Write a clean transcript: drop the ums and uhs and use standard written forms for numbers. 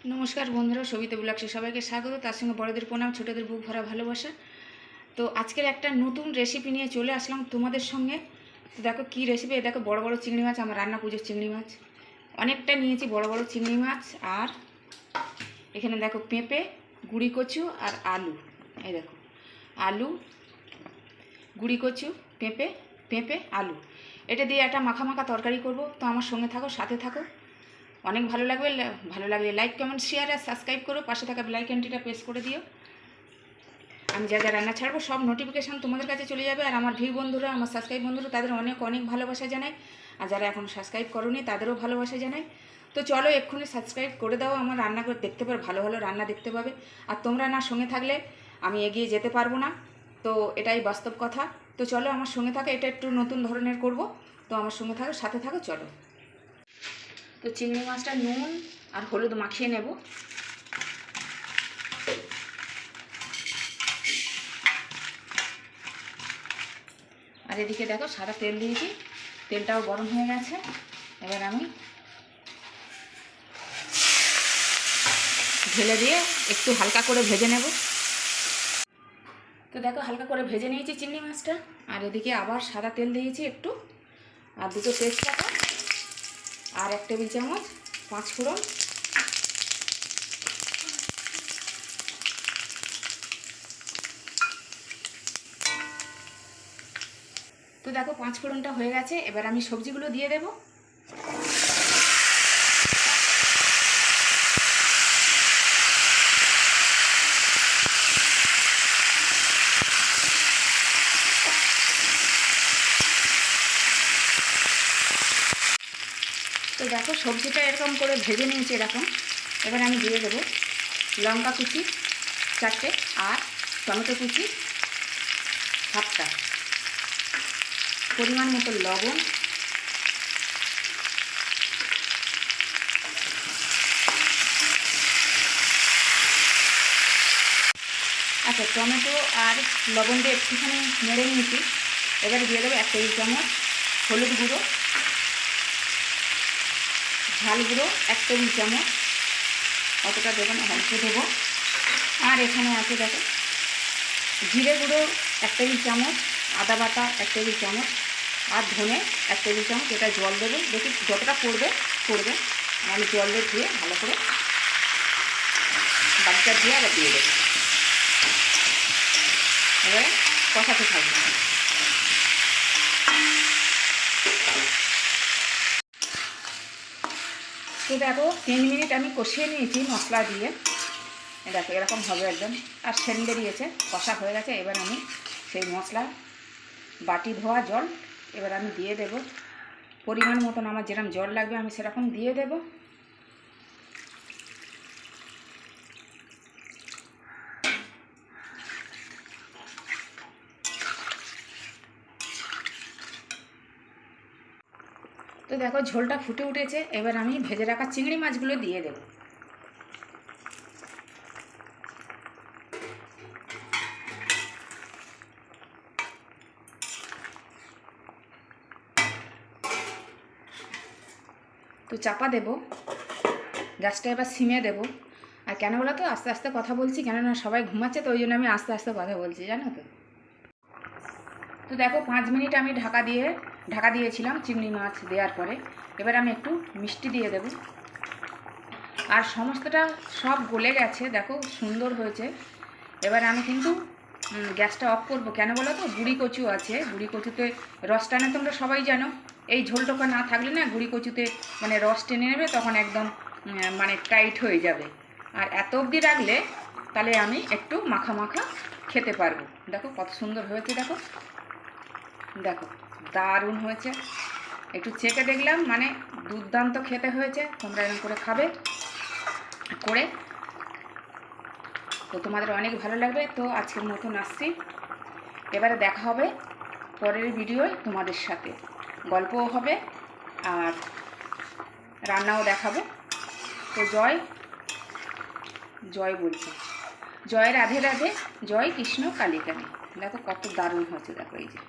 নমস্কার বন্ধুরা, সবিতা ব্লগসে সবাইকে স্বাগত। তার সঙ্গে বড়দের প্রণাম, ছোটদের বুক ভরা ভালোবাসা। তো আজকের একটা নতুন রেসিপি নিয়ে চলে আসলাম তোমাদের সঙ্গে। তো দেখো কী রেসিপি। দেখো বড় বড় চিংড়ি মাছ, আমার রান্না পুজোর চিংড়ি মাছ অনেকটা নিয়েছি, বড় বড় চিংড়ি মাছ। আর এখানে দেখো পেঁপে, গুঁড়ি কচু আর আলু। এই দেখো আলু, গুঁড়ি কচু, পেঁপে আলু, এটা দিয়ে একটা মাখা মাখা তরকারি করব। তো আমার সঙ্গে থাকো, সাথে থাকো, অনেক ভালো লাগবে। ভালো লাগলে লাইক, কমেন্ট, শেয়ার আর সাবস্ক্রাইব করো। পাশে থাকা বেল আইকনটিটা প্রেস করে দিও। আমি যা যা রান্না ছাড়বো সব নোটিফিকেশান তোমাদের কাছে চলে যাবে। আর আমার ভিউ বন্ধুরা, আমার সাবস্ক্রাইব বন্ধুরা, তাদের অনেক অনেক ভালোবাসা জানাই। আর যারা এখন সাবস্ক্রাইব করোনি তাদেরও ভালোবাসা জানাই। তো চলো এক্ষুনি সাবস্ক্রাইব করে দাও, আমার রান্না করে দেখতে পাবে, ভালো ভালো রান্না দেখতে পাবে। আর তোমরা না সঙ্গে থাকলে আমি এগিয়ে যেতে পারবো না, তো এটাই বাস্তব কথা। তো চলো আমার সঙ্গে থাকো, এটা একটু নতুন ধরনের করব। তো আমার সঙ্গে থাকো, সাথে থাকো, চলো। তো চিংড়ি মাছটা নুন আর হলুদ মাখিয়ে নেব। আর এদিকে দেখো সাদা তেল দিয়েছি, তেলটাও গরম হয়ে গেছে। এবার আমি ঢেলে দিয়ে একটু হালকা করে ভেজে নেব। তো দেখো হালকা করে ভেজে নিয়েছি চিংড়ি মাছটা। আর এদিকে আবার সাদা তেল দিয়েছি একটু, আর দুটো তেজপাতা, আর 1 টেবিল চামচ 5 ফোড়ন। তো দেখো 5 ফোড়নটা হয়ে গেছে। এবার আমি সবজিগুলো দিয়ে দেব। তো দেখো সবজিটা এরকম করে ভেজে নিয়েছি এরকম। এবার আমি দিয়ে দেবো লঙ্কা কুচি 4টে আর টমেটো কুচি 7টা, পরিমাণ মতো লবণ, আচ্ছা টমেটো আর লবণ দিয়ে একটুখানি নেড়ে নিয়েছি। এবারে দিয়ে দেবো 1 টেবিল চামচ হলুদ গুঁড়ো, ঝাল গুঁড়ো 1 টেবিল চামচ, অতটা দেবো না, অল্প দেবো। আর এখানে আছে দেখো জিরে গুঁড়ো 1 টেবিল চামচ, আদা বাটা 1 টেবিল চামচ, আর ধনে 1 টেবিল চামচ। এটা জল দেবো, দেখি যতটা পড়বে। আমি জল দিয়ে ভালো করে বাটিটা দিয়ে আবার দিয়ে দেবো। এবারে কষাতে থাকবে। তো দেখো 3 মিনিট আমি কষিয়ে নিয়েছি মশলা দিয়ে। দেখো এরকম হবে একদম, আর সেন বেরিয়েছে, কষা হয়ে গেছে। এবার আমি সেই মশলা বাটি ধোয়া জল এবার আমি দিয়ে দেব। পরিমাণ মতন আমার যেরকম জল লাগবে আমি সেরকম দিয়ে দেব। তো দেখো ঝোলটা ফুটে উঠেছে। এবার আমি ভেজে রাখা চিংড়ি মাছগুলো দিয়ে দেব। তো চাপা দেব, গ্যাসটা এবার সিমে দেব। আর কেন বলো তো আস্তে আস্তে কথা বলছি, কেননা সবাই ঘুমাচ্ছে, তো ওই জন্য আমি আস্তে আস্তে কথা বলছি, জানো তো। তো দেখো 5 মিনিট আমি ঢাকা দিয়েছিলাম চিংড়ি মাছ দেওয়ার পরে। এবার আমি একটু মিষ্টি দিয়ে দেব। আর সমস্তটা সব গলে গেছে, দেখো সুন্দর হয়েছে। এবার আমি কিন্তু গ্যাসটা অফ করব। কেন বলো তো, গুঁড়ি কচু আছে, গুঁড়ি কচুতে রস টানে, তোমরা সবাই জানো। এই ঝোলটোকা না থাকলে না গুঁড়ি কচুতে মানে রস টেনে নেবে, তখন একদম মানে টাইট হয়ে যাবে। আর এত অবধি রাখলে তাহলে আমি একটু মাখা মাখা খেতে পারবো। দেখো কত সুন্দর হয়েছে, দেখো দেখো দারুণ হয়েছে। একটু চেখে দেখলাম, মানে দুর্দান্ত খেতে হয়েছে। তোমরা এরকম করে খাবে করে, তো তোমাদের অনেক ভালো লাগবে। তো আজকের মতন আসছি, এবারে দেখা হবে পরের ভিডিওয় তোমাদের সাথে। গল্পও হবে আর রান্নাও দেখাবো। তো জয় বলছি, জয় রাধে রাধে, জয় কৃষ্ণ কালী কালী। দেখো কত দারুণ হয়েছে, দেখো এই যে।